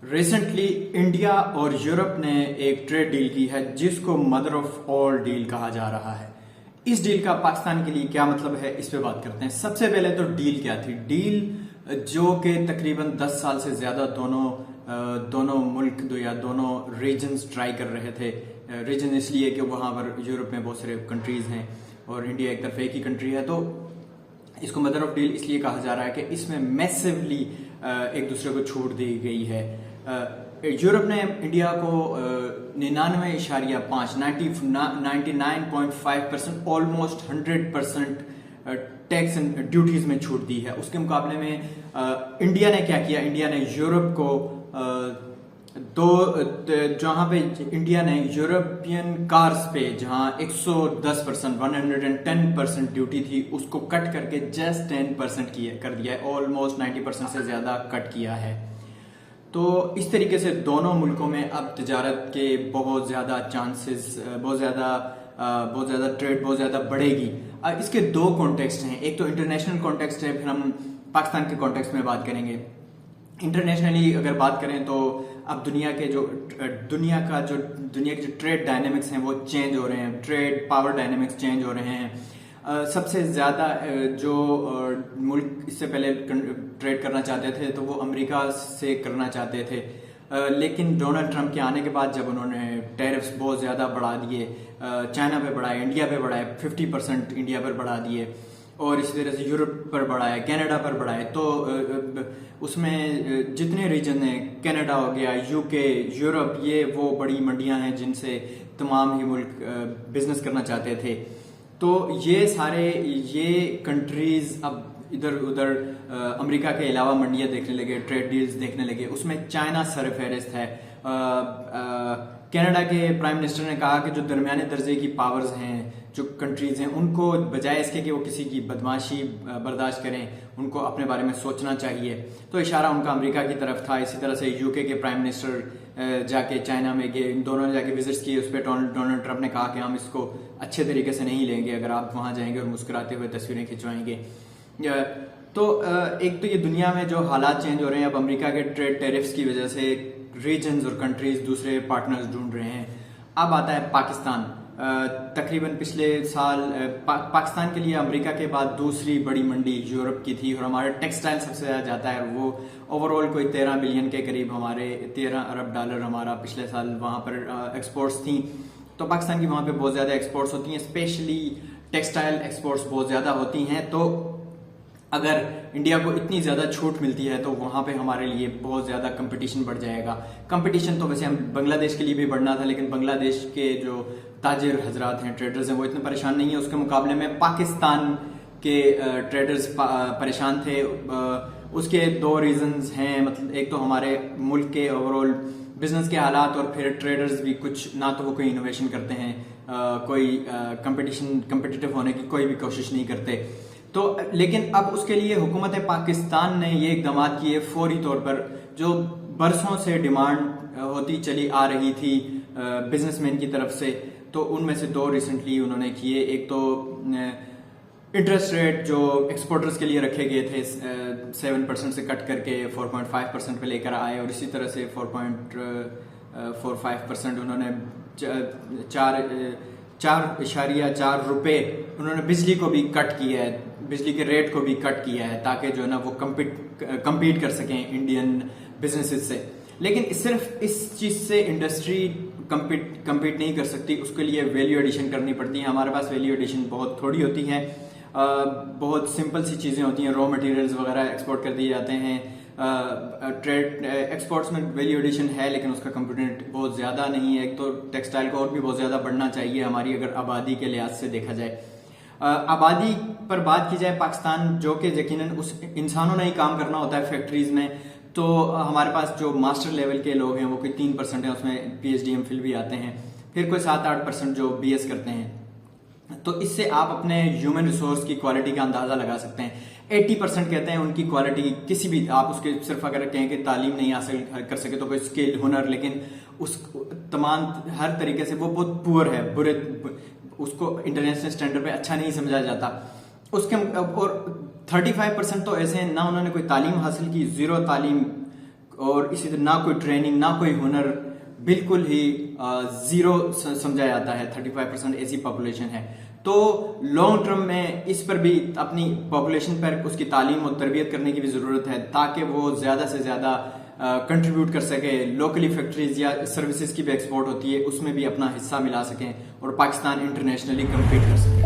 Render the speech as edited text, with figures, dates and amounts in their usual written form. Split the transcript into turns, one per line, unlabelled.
Recently India और Europe ने एक ट्रेड डील की है जिसको मदर ऑफ ऑल डील कहा जा रहा है। इस डील का पाकिस्तान के लिए क्या मतलब है, इस पे बात करते हैं। सबसे पहले तो डील क्या थी। डील जो कि तकरीबन 10 साल से ज्यादा दोनों मुल्क या दोनों रीजन्स ट्राई कर रहे थे। रीजन इसलिए कि वहां पर यूरोप में बहुत सारे कंट्रीज हैं और इंडिया एक तरफ एक ही कंट्री है, तो इसको मदर ऑफ डील इसलिए कहा जा रहा है कि इसमें मैसिवली एक दूसरे को छूट दी गई है। यूरोप ने इंडिया को 99.5 99.5% ऑलमोस्ट 100% टैक्स एंड ड्यूटीज में छूट दी है। उसके मुकाबले में इंडिया ने क्या किया, इंडिया ने यूरोप को जहां पे इंडिया ने यूरोपियन कार्स पे जहां 110% 110% ड्यूटी थी उसको कट करके जस्ट 10% कर दिया है। ऑलमोस्ट 90% से ज्यादा कट किया है। तो इस तरीके से दोनों मुल्कों में अब तजारत के बहुत ज्यादा चांसेस, बहुत ज्यादा ट्रेड बहुत ज्यादा बढ़ेगी। इसके दो कॉन्टेक्स्ट हैं, एक तो इंटरनेशनल कॉन्टेक्स्ट है, फिर हम पाकिस्तान के कॉन्टेक्स्ट में बात करेंगे। इंटरनेशनली अगर बात करें तो अब दुनिया के जो ट्रेड डायनेमिक्स हैं वो चेंज हो रहे हैं, ट्रेड पावर डायनेमिक्स चेंज हो रहे हैं। सबसे ज्यादा जो मुल्क इससे पहले ट्रेड करना चाहते थे तो वो अमेरिका से करना चाहते थे, लेकिन डोनाल्ड ट्रंप के आने के बाद जब उन्होंने टैरिफ्स बहुत ज्यादा बढ़ा दिए, चाइना पे बढ़ाए, इंडिया पे बढ़ाए, 50% इंडिया पर बढ़ा दिए और इसी तरह से यूरोप पर बढ़ाए, कनाडा पर बढ़ाए, तो उसमें जितने रीजन हैं, कनाडा हो गया, यूके, यूरोप, ये वो बड़ी मंडियां हैं जिनसे तमाम ही मुल्क बिजनेस करना चाहते थे। तो ये कंट्रीज अब इधर उधर अमेरिका के अलावा मंडियां देखने लगे, ट्रेड डील्स देखने लगे। उसमें चाइना सरफहरिस्त है। कनाडा के प्राइम मिनिस्टर ने कहा कि जो दरमियाने दर्जे की पावर्स हैं, जो कंट्रीज हैं, उनको बजाय इसके कि वो किसी की बदमाशी बर्दाश्त करें, उनको अपने बारे में सोचना चाहिए। तो इशारा उनका अमेरिका की तरफ था। इसी तरह से यूके के प्राइम मिनिस्टर जाके चाइना में गए, इन दोनों ने जाके विजिट्स किए। उस पर डोनाल्ड ट्रंप ने कहा कि हम इसको अच्छे तरीके से नहीं लेंगे अगर आप वहां जाएंगे और मुस्कुराते हुए तस्वीरें खिंचवाएंगे। तो एक तो ये दुनिया में जो हालात चेंज हो रहे हैं, अब अमेरिका के ट्रेड टैरिफ्स की वजह से रीजन्स और कंट्रीज दूसरे पार्टनर्स ढूंढ रहे हैं। अब आता है पाकिस्तान। तकरीबन पिछले साल पाकिस्तान के लिए अमेरिका के बाद दूसरी बड़ी मंडी यूरोप की थी और हमारा टेक्सटाइल सबसे ज्यादा जाता है। वो ओवरऑल कोई 13 बिलियन के करीब, हमारे 13 अरब डॉलर हमारा पिछले साल वहां पर एक्सपोर्ट्स थी। तो पाकिस्तान की वहां पे बहुत ज्यादा एक्सपोर्ट्स होती हैं, स्पेशली टेक्सटाइल एक्सपोर्ट्स बहुत ज्यादा होती हैं। तो अगर इंडिया को इतनी ज्यादा छूट मिलती है तो वहां पे हमारे लिए बहुत ज्यादा कंपटीशन बढ़ जाएगा। कंपटीशन तो वैसे हम बांग्लादेश के लिए भी बढ़ना था, लेकिन बांग्लादेश के जो ताजिर हजरात हैं, ट्रेडर्स हैं, वो इतने परेशान नहीं है। उसके मुकाबले में पाकिस्तान के ट्रेडर्स परेशान थे। उसके दो रीजंस हैं, मतलब एक तो हमारे मुल्क के ओवरऑल बिजनेस के हालात, और फिर ट्रेडर्स भी कुछ ना तो वो कोई इनोवेशन करते हैं, कोई कंपटीटिव होने की कोई भी कोशिश नहीं करते। तो लेकिन अब उसके लिए हुकूमत पाकिस्तान ने ये इकदाम किए फौरी तौर पर, जो बरसों से डिमांड होती चली आ रही थी बिजनेसमैन की तरफ से। तो उनमें से दो रिसेंटली उन्होंने किए। एक तो इंटरेस्ट रेट जो एक्सपोर्टर्स के लिए रखे गए थे 7% से कट करके 4.5% पे लेकर आए, और इसी तरह से 4.45% उन्होंने 4.4 रुपए उन्होंने बिजली को भी कट किया है, बिजली के रेट को भी कट किया है, ताकि जो है ना वो कम्पीट कर सकें इंडियन बिजनेसेस से। लेकिन सिर्फ इस चीज से इंडस्ट्री कम्पीट नहीं कर सकती, उसके लिए वैल्यू एडिशन करनी पड़ती है। हमारे पास वैल्यू एडिशन बहुत थोड़ी होती है, बहुत सिंपल सी चीजें होती हैं, रॉ मटेरियल्स वगैरह एक्सपोर्ट कर दिए जाते हैं। ट्रेड एक्सपोर्ट्स में वैल्यू एडिशन है लेकिन उसका कंपोनेंट बहुत ज्यादा नहीं है। एक तो टेक्सटाइल को और भी बहुत ज्यादा बढ़ना चाहिए हमारी, अगर आबादी के लिहाज से देखा जाए। आबादी पर बात की जाए, पाकिस्तान जो कि यकीनन उस इंसानों ने ही काम करना होता है फैक्ट्रीज में, तो हमारे पास जो मास्टर लेवल के लोग हैं वो कोई 3% है, उसमें PhD MPhil भी आते हैं, फिर कोई 7-8% जो BS करते हैं। तो इससे आप अपने ह्यूमन रिसोर्स की क्वालिटी का अंदाजा लगा सकते हैं। 80% कहते हैं उनकी क्वालिटी किसी भी, आप उसके सिर्फ अगर कहें कि तालीम नहीं हासिल कर सके तो कोई स्किल, हुनर, लेकिन उस तमाम हर तरीके से वो बहुत पुअर है, बुरे, उसको इंटरनेशनल स्टैंडर्ड पे अच्छा नहीं समझा जाता। उसके और 35% तो ऐसे हैं ना उन्होंने कोई तालीम हासिल की, जीरो तालीम, और इसी तरह ना कोई ट्रेनिंग, ना कोई हुनर, बिल्कुल ही जीरो समझा जाता है। 35% ऐसी पॉपुलेशन है। तो लॉन्ग टर्म में इस पर भी अपनी पॉपुलेशन पर उसकी तालीम और तरबियत करने की भी ज़रूरत है, ताकि वो ज़्यादा से ज़्यादा कंट्रीब्यूट कर सके। लोकली फैक्ट्रीज या सर्विसेज की भी एक्सपोर्ट होती है, उसमें भी अपना हिस्सा मिला सकें और पाकिस्तान इंटरनेशनली कम्पीट कर सके।